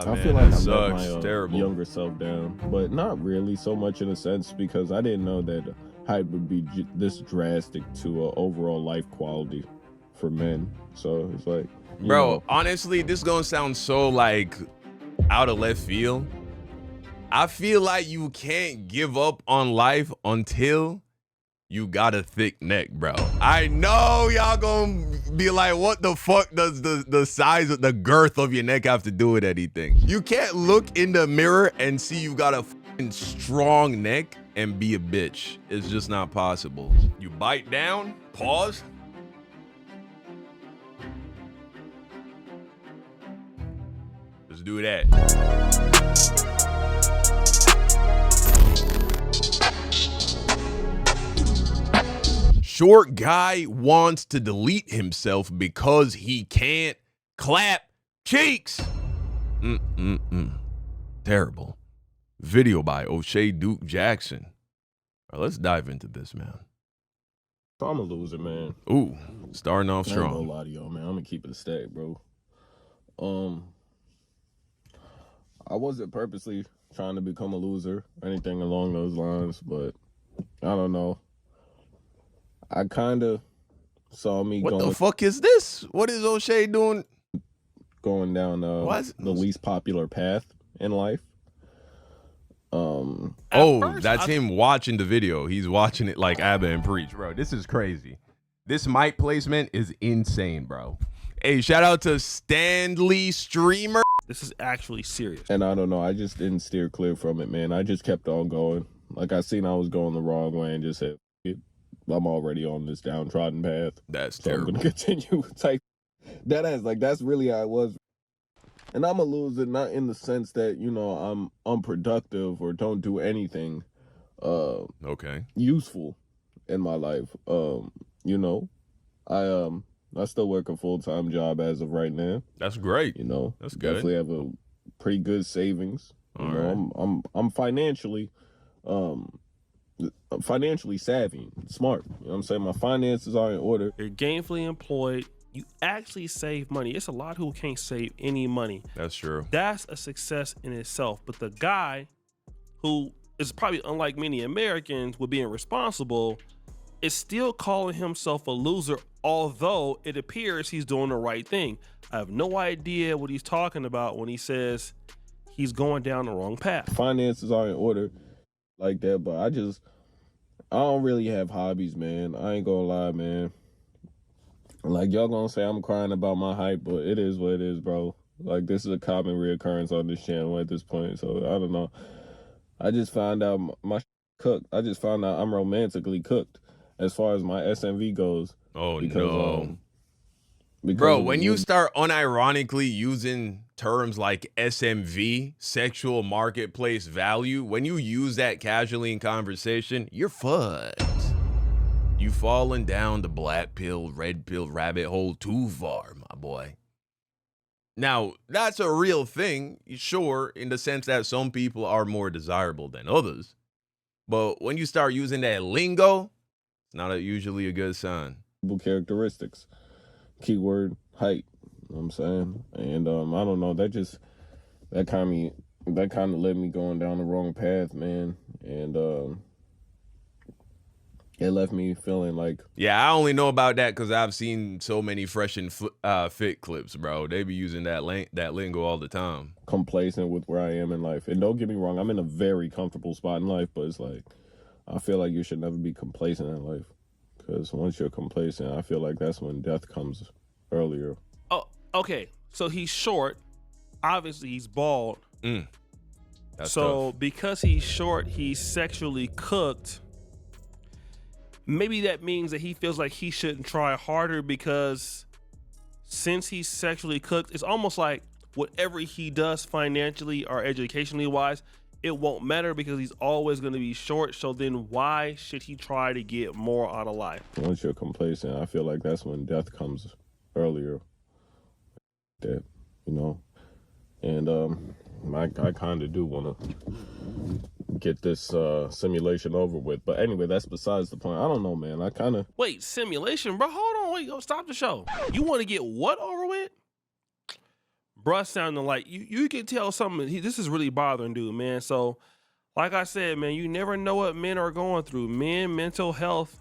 man. I feel like That I let sucks. my Terrible. younger self down, but not really so much in a sense because I didn't know that height would be this drastic to overall life quality for men. So it's like, bro, honestly, this gonna sound so like out of left field. I feel like you can't give up on life until you got a thick neck, bro. I know y'all gonna be like, what the fuck does the size of the girth of your neck have to do with anything? You can't look in the mirror and see you got a fucking strong neck and be a bitch. It's just not possible. You bite down, pause. Let's do that. Short guy wants to delete himself because he can't clap cheeks. Terrible. Video by O'Shea Duke Jackson. All right, let's dive into this, man. I'm a loser, man. Ooh, starting off strong. I ain't gonna lie to y'all, man. I'm gonna keep it a stack, bro. I wasn't purposely trying to become a loser or anything along those lines, but I don't know. I kind of saw me What the fuck is this? What is O'Shea doing? Going down the least popular path in life. That's him watching the video. He's watching it like Abba and Preach, bro. This is crazy. This mic placement is insane, bro. Hey, shout out to Stanley Streamer. This is actually serious. And I don't know. I just didn't steer clear from it, man. I just kept on going. Like I seen I was going the wrong way and just said, I'm already on this downtrodden path. That's terrible. I'm terrible. gonna continue. That's really how I was. And I'm a loser, not in the sense that, I'm unproductive or don't do anything useful in my life. I still work a full-time job as of right now. That's great. That's good. Definitely have a pretty good savings. I'm financially savvy, smart. You know what I'm saying? My finances are in order. You're gainfully employed. You actually save money. It's a lot who can't save any money. That's true. That's a success in itself. But the guy who is probably unlike many Americans with being responsible is still calling himself a loser, although it appears he's doing the right thing. I have no idea what he's talking about when he says he's going down the wrong path. Finances are in order like that, but I don't really have hobbies, man. I ain't gonna lie, man. Like, y'all gonna say I'm crying about my height, but it is what it is, bro. Like, this is a common reoccurrence on this channel at this point, so I don't know. I just found out my cooked. I just found out I'm romantically cooked as far as my SMV goes. Oh, because, bro, when you start unironically using terms like SMV, sexual marketplace value, when you use that casually in conversation, you're fucked. You fallen down the black pill, red pill rabbit hole too far, my boy. Now, that's a real thing, sure, in the sense that some people are more desirable than others. But when you start using that lingo, it's not usually a good sign. Characteristics, keyword height. You know what I'm saying? And I don't know. That kind of led me going down the wrong path, man. And it left me feeling like... Yeah, I only know about that because I've seen so many fresh and fit clips, bro. They be using that lingo all the time. Complacent with where I am in life. And don't get me wrong, I'm in a very comfortable spot in life, but it's like, I feel like you should never be complacent in life. Because once you're complacent, I feel like that's when death comes earlier. Oh, okay. So he's short. Obviously, he's bald. That's so tough. Because he's short, he's sexually cooked. Maybe that means that he feels like he shouldn't try harder because since he's sexually cooked, it's almost like whatever he does financially or educationally wise, it won't matter because he's always going to be short. So then why should he try to get more out of life? Once you're complacent, I feel like that's when death comes earlier. That, and I kind of do want to get this simulation over with. But anyway, that's besides the point. I don't know, man. I kind of... Wait, simulation, bro? Hold on. Wait, go stop the show. You want to get what over with? bruh sounding like you can tell something. This is really bothering dude, man. So, like I said, man, you never know what men are going through. Men, mental health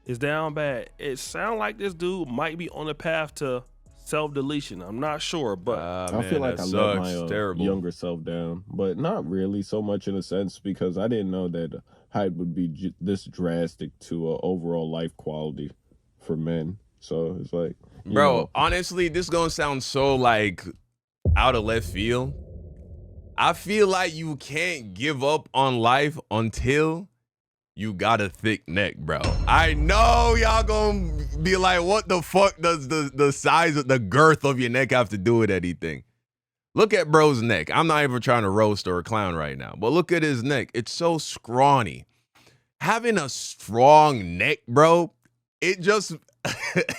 is down bad. It sounds like this dude might be on the path to self-deletion. I'm not sure, but I feel like I let my younger self down, but not really so much in a sense, because I didn't know that height would be this drastic to overall life quality for men. So it's like, bro, honestly, this gonna sound so like out of left field. I feel like you can't give up on life until you got a thick neck, bro. I know y'all gonna be like, what the fuck does the size of the girth of your neck have to do with anything? Look at bro's neck. I'm not even trying to roast or clown right now, but look at his neck. It's so scrawny. Having a strong neck, bro, it just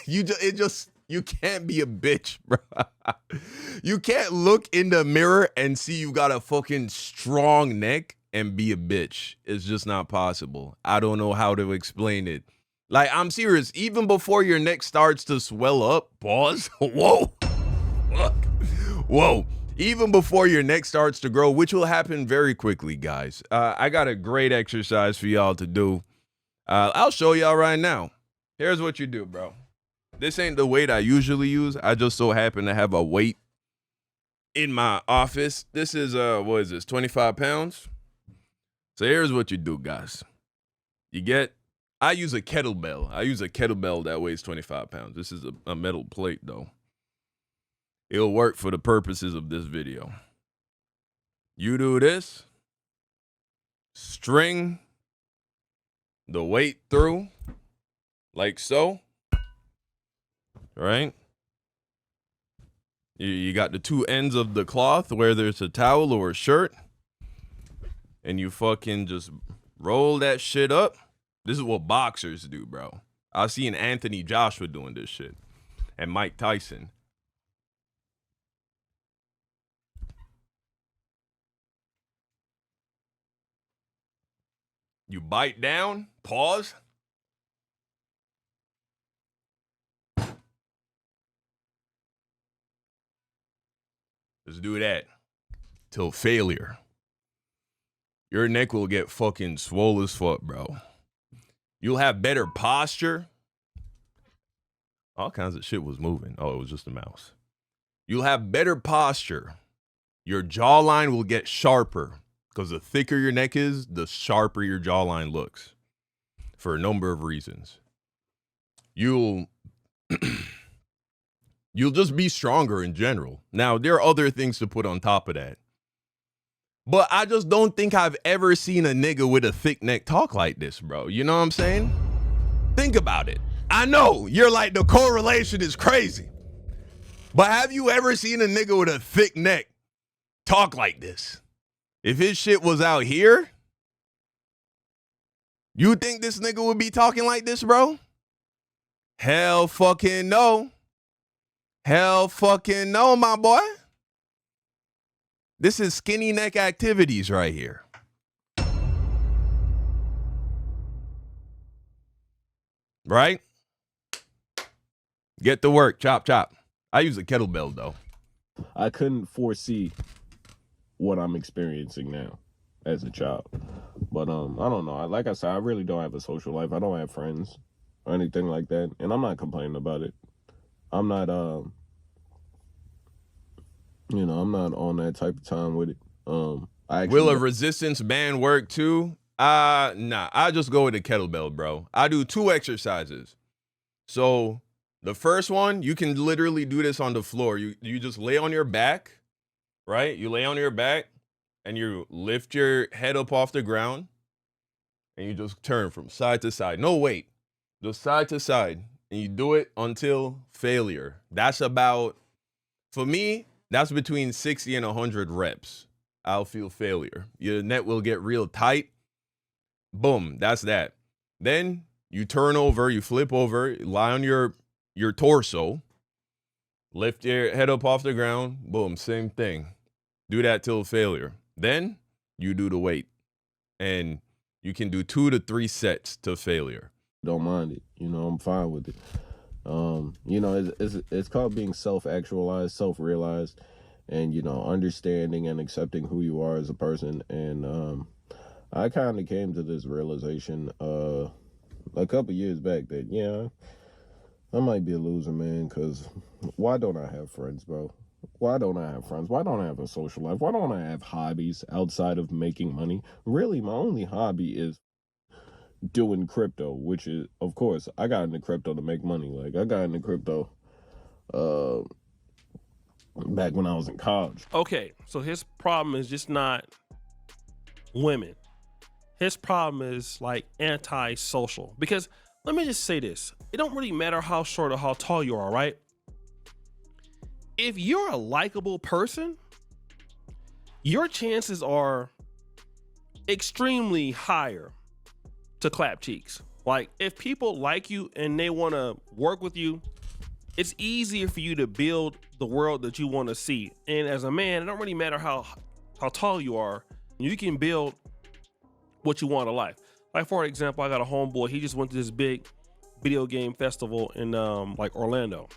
you can't be a bitch, bro. You can't look in the mirror and see you got a fucking strong neck and be a bitch. It's just not possible. I don't know how to explain it. Like, I'm serious. Even before your neck starts to swell up, pause. Whoa. Look. Whoa. Even before your neck starts to grow, which will happen very quickly, guys. I got a great exercise for y'all to do. I'll show y'all right now. Here's what you do, bro. This ain't the weight I usually use. I just so happen to have a weight in my office. This is, what is this, 25 pounds? So here's what you do, guys. I use a kettlebell. I use a kettlebell that weighs 25 pounds. This is a metal plate, though. It'll work for the purposes of this video. You do this. String the weight through, like so. Right? You got the two ends of the cloth, whether it's a towel or a shirt. And you fucking just roll that shit up. This is what boxers do, bro. I've seen Anthony Joshua doing this shit. And Mike Tyson. You bite down, pause. Let's do that till failure. Your neck will get fucking swole as fuck, bro. You'll have better posture. All kinds of shit was moving. Oh, it was just a mouse. You'll have better posture. Your jawline will get sharper, because the thicker your neck is, the sharper your jawline looks, for a number of reasons. You'll just be stronger in general. Now, there are other things to put on top of that. But I just don't think I've ever seen a nigga with a thick neck talk like this, bro. You know what I'm saying? Think about it. I know you're like, the correlation is crazy. But have you ever seen a nigga with a thick neck talk like this? If his shit was out here, you think this nigga would be talking like this, bro? Hell fucking no. Hell fucking no, my boy. This is skinny neck activities right here. Right? Get to work. Chop, chop. I use a kettlebell, though. I couldn't foresee what I'm experiencing now as a child. But I don't know. Like I said, I really don't have a social life. I don't have friends or anything like that. And I'm not complaining about it. I'm not, I'm not on that type of time with it. Will a resistance band work too? Nah, I just go with the kettlebell, bro. I do 2 exercises. So the first one, you can literally do this on the floor. You just lay on your back, right? You lay on your back and you lift your head up off the ground and you just turn from side to side. No weight, just side to side. And you do it until failure. That's about, for me, that's between 60 and 100 reps. I'll feel failure. Your neck will get real tight. Boom, that's that. Then you turn over, you flip over, lie on your torso, lift your head up off the ground. Boom, same thing. Do that till failure. Then you do the weight. And you can do 2 to 3 sets to failure. Don't mind it. I'm fine with it. It's called being self-actualized, self-realized. and, you know, understanding and accepting who you are as a person. And I kind of came to this realization a couple years back that, yeah, I might be a loser, man, because why don't I have friends, bro? Why don't I have friends? Why don't I have a social life? Why don't I have hobbies outside of making money? Really, my only hobby is doing crypto, which is, of course, I got into crypto to make money. Like, I got into crypto back when I was in college. Okay, so his problem is just not women. His problem is like anti-social. Because let me just say this. It don't really matter how short or how tall you are, right? If you're a likable person, your chances are extremely higher to clap cheeks. Like, if people like you and they want to work with you, it's easier for you to build the world that you want to see. And as a man, it don't really matter how tall you are, you can build what you want in life. Like, for example, I got a homeboy, he just went to this big video game festival in like Orlando.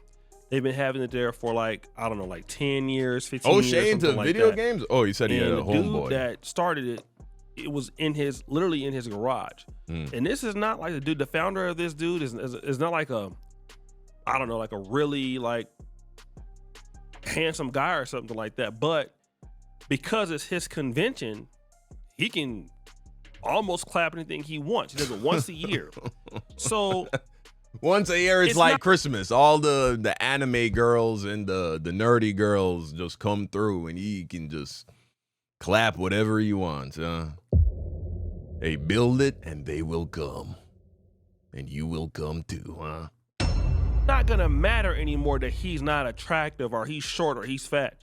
They've been having it there for like, I don't know, like 10 years, 15 years. Oh, Shane, to video games? Oh, you said he had a homeboy. The dude that started it, it was literally in his garage. And this is not like the founder of this dude is not like a, I don't know, like a really like handsome guy or something like that. But because it's his convention, he can almost clap anything he wants. He does it once a year. So once a year, it's like Christmas. All the anime girls and the nerdy girls just come through, and he can just clap whatever he wants. They build it, and they will come, and you will come too, huh? Not gonna matter anymore that he's not attractive or he's short or he's fat.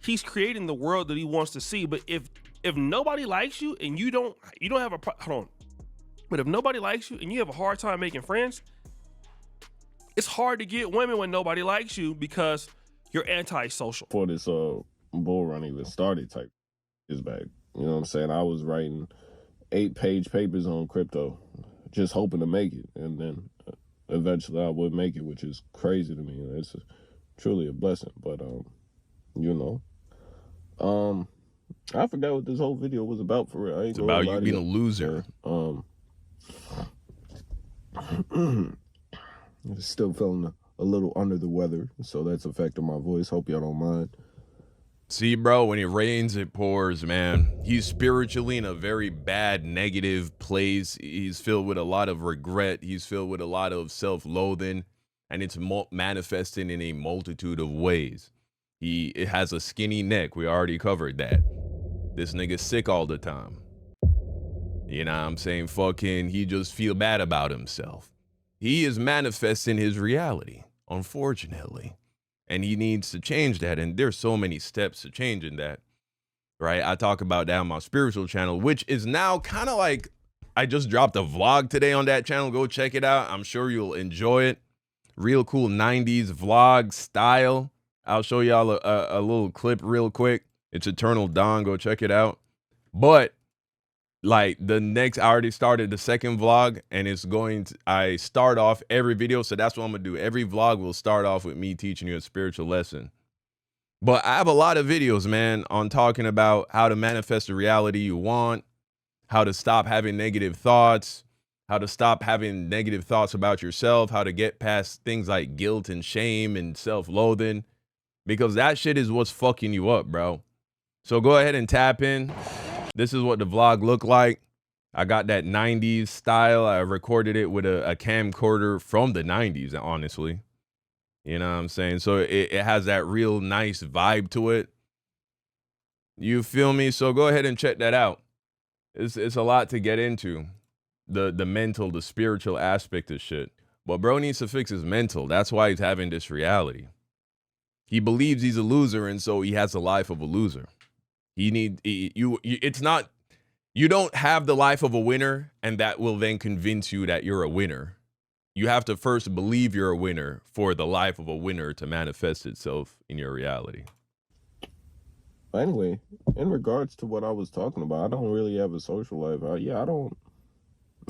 He's creating the world that he wants to see. But if nobody likes you and you don't have a hold on, but if nobody likes you and you have a hard time making friends, it's hard to get women when nobody likes you because you're antisocial. Before this bull run even started, type is back. You know what I'm saying? I was writing 8-page papers on crypto, just hoping to make it, and then eventually I would make it, which is crazy to me. It's truly a blessing. But you know, I forgot what this whole video was about for real. It's about you being a loser. Still feeling a little under the weather, so that's affecting my voice. Hope y'all don't mind. See, bro, when it rains, it pours, man. He's spiritually in a very bad, negative place. He's filled with a lot of regret. He's filled with a lot of self-loathing, and it's manifesting in a multitude of ways. It has a skinny neck. We already covered that. This nigga's sick all the time. You know what I'm saying? Fucking, he just feel bad about himself. He is manifesting his reality, unfortunately. And he needs to change that. And there's so many steps to changing that, right? I talk about that on my spiritual channel, which is now kind of like, I just dropped a vlog today on that channel. Go check it out. I'm sure you'll enjoy it. Real cool 90s vlog style. I'll show y'all a little clip real quick. It's Eternal Dawn. Go check it out. But like I already started the second vlog, and I start off every video. So that's what I'm going to do. Every vlog will start off with me teaching you a spiritual lesson. But I have a lot of videos, man, on talking about how to manifest the reality you want, how to stop having negative thoughts, how to stop having negative thoughts about yourself, how to get past things like guilt and shame and self-loathing, because that shit is what's fucking you up, bro. So go ahead and tap in. This is what the vlog looked like. I got that 90s style. I recorded it with a camcorder from the 90s, honestly. You know what I'm saying? So it has that real nice vibe to it. You feel me? So go ahead and check that out. It's a lot to get into. The mental, the spiritual aspect of shit. But bro needs to fix his mental. That's why he's having this reality. He believes he's a loser, and so he has the life of a loser. It's not, you don't have the life of a winner, and that will then convince you that you're a winner. You have to first believe you're a winner for the life of a winner to manifest itself in your reality. Anyway, in regards to what I was talking about, I don't really have a social life.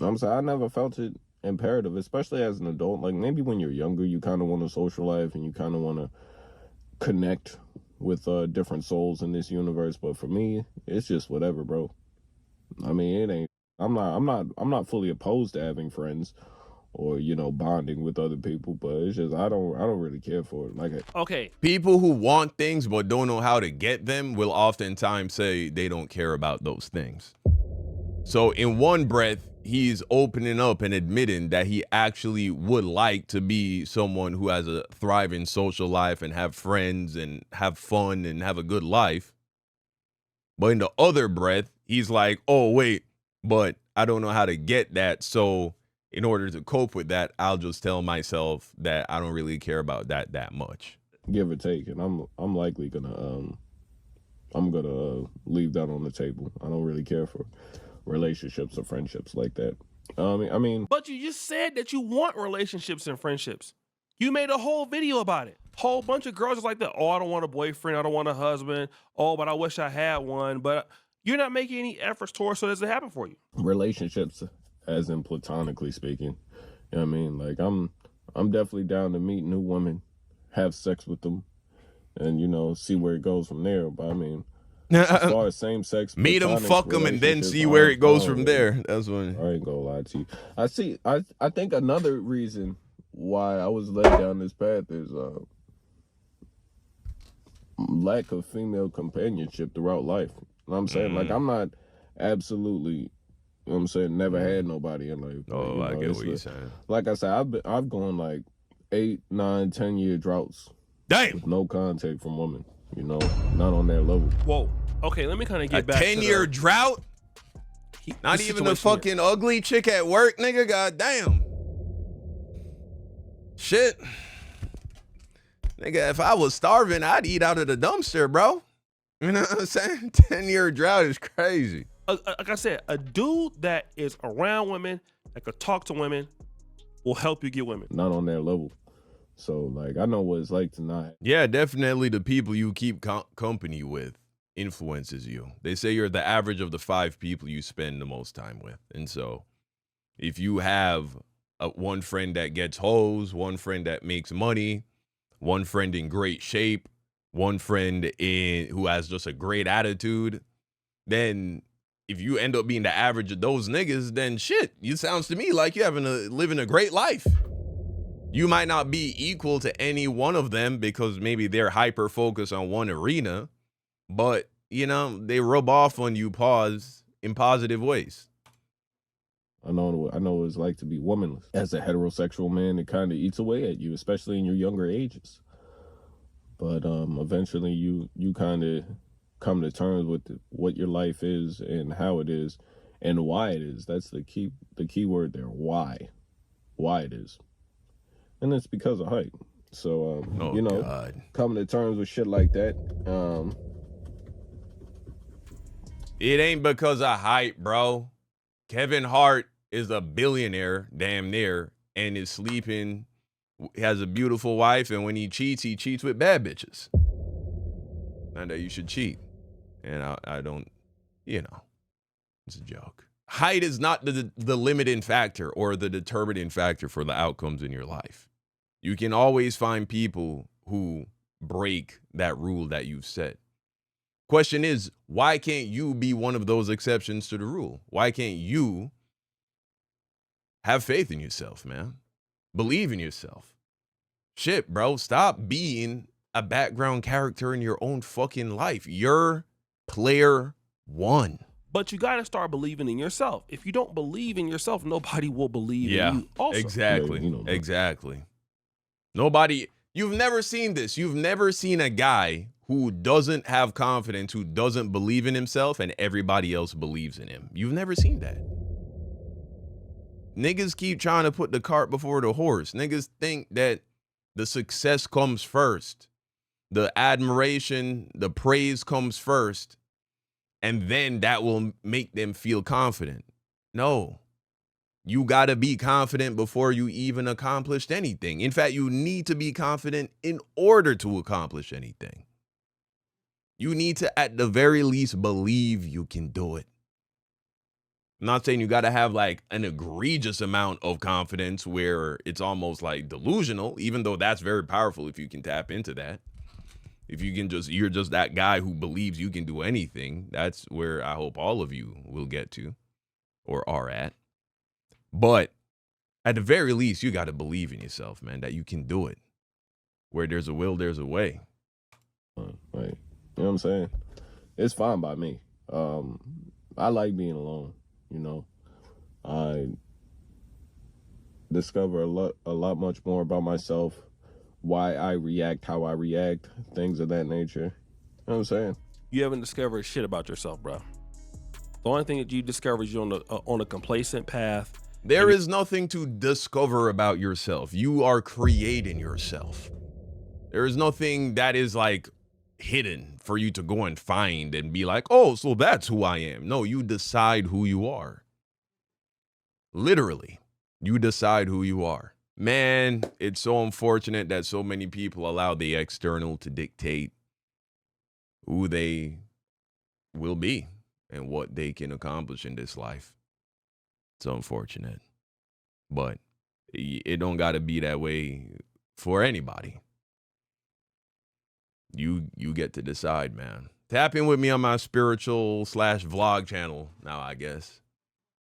I'm saying I never felt it imperative, especially as an adult. Like maybe when you're younger, you kind of want a social life and you kind of want to connect with different souls in this universe. But for me, it's just whatever, bro. I mean, it ain't. I'm not fully opposed to having friends or, you know, bonding with other people, but it's just I don't really care for it. Like, Okay, People who want things but don't know how to get them will oftentimes say they don't care about those things. So in one breath, he's opening up and admitting that he actually would like to be someone who has a thriving social life and have friends and have fun and have a good life. But in the other breath, he's like, oh, wait, but I don't know how to get that. So in order to cope with that, I'll just tell myself that I don't really care about that much. give or take, and I'm likely gonna leave that on the table. I don't really care for relationships or friendships like that. I mean, but you just said that you want relationships and friendships. You made a whole video about it. Whole bunch of girls is like that. Oh, I don't want a boyfriend. I don't want a husband. Oh, but I wish I had one. But you're not making any efforts towards so it doesn't happen for you. relationships, as in platonically speaking. You know what I mean? Like, I'm definitely down to meet new women, have sex with them, and, you know, see where it goes from there. But I mean, as far as same sex, meet them, fuck them, and then see where it goes from there. That's when I ain't gonna lie to you. I think another reason why I was led down this path is lack of female companionship throughout life. You know what I'm saying? Like, I'm not absolutely, you know what I'm saying, never had nobody in life. Oh, I get what you're saying. Like I said, I've gone like 8, 9, 10-year droughts. Damn. With no contact from women, you know, not on that level. Whoa. Okay, let me kind of get back 10-year drought? Not even the fucking ugly chick at work, nigga? God damn. Shit. Nigga, if I was starving, I'd eat out of the dumpster, bro. You know what I'm saying? 10-year drought is crazy. Like I said, a dude that is around women, that could talk to women, will help you get women. Not on that level. So, like, I know what it's like to not. Yeah, definitely the people you keep company with influences you. They say you're the average of the 5 people you spend the most time with. And so if you have one friend that gets hoes, one friend that makes money, one friend in great shape, one friend who has just a great attitude, then if you end up being the average of those niggas, then shit, it sounds to me like you're living a great life. You might not be equal to any one of them because maybe they're hyper focused on one arena, but you know, they rub off on you in positive ways. I know what it's like to be womanless. As a heterosexual man, it kind of eats away at you, especially in your younger ages. But eventually you kind of come to terms with what your life is and how it is and why it is. That's the key word there. Why it is. And it's because of height. So, you know, God. Coming to terms with shit like that. It ain't because of height, bro. Kevin Hart is a billionaire, damn near, and is sleeping, has a beautiful wife, and when he cheats with bad bitches. Not that you should cheat. And I don't, you know, it's a joke. Height is not the limiting factor or the determining factor for the outcomes in your life. You can always find people who break that rule that you've set. Question is, why can't you be one of those exceptions to the rule? Why can't you have faith in yourself, man? Believe in yourself. Shit, bro, stop being a background character in your own fucking life. You're player one. But you got to start believing in yourself. If you don't believe in yourself, nobody will believe in you also. Exactly. Yeah, you know, exactly. Nobody, you've never seen this. You've never seen a guy who doesn't have confidence, who doesn't believe in himself, and everybody else believes in him. You've never seen that. Niggas keep trying to put the cart before the horse. Niggas think that the success comes first. The admiration, the praise comes first. And then that will make them feel confident. No. You got to be confident before you even accomplished anything. In fact, you need to be confident in order to accomplish anything. You need to, at the very least, believe you can do it. I'm not saying you got to have like an egregious amount of confidence where it's almost like delusional, even though that's very powerful if you can tap into that. If you can you're just that guy who believes you can do anything, that's where I hope all of you will get to or are at. But at the very least, you got to believe in yourself, man, that you can do it. Where there's a will, there's a way. Like, you know what I'm saying? It's fine by me. I like being alone, you know. I discover a lot much more about myself, why I react, how I react, things of that nature. You know what I'm saying? You haven't discovered shit about yourself, bro. The only thing that you discover is you're on a complacent path. There is nothing to discover about yourself. You are creating yourself. There is nothing that is like hidden for you to go and find and be like, oh, so that's who I am. No, you decide who you are. Literally, you decide who you are. Man, it's so unfortunate that so many people allow the external to dictate who they will be and what they can accomplish in this life. It's unfortunate, but it don't got to be that way for anybody. You get to decide, man. Tap in with me on my spiritual / vlog channel now, I guess,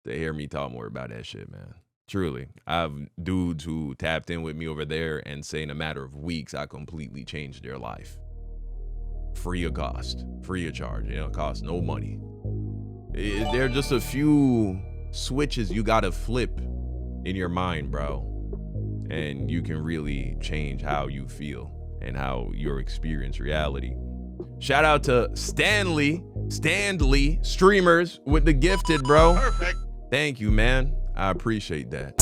to hear me talk more about that shit, man. Truly, I have dudes who tapped in with me over there and say in a matter of weeks, I completely changed their life. Free of cost, free of charge. It don't cost no money. There are just a few switches you got to flip in your mind, bro. And you can really change how you feel and how you experience reality. Shout out to Stanley Streamers with the gifted, bro. Perfect. Thank you, man. I appreciate that.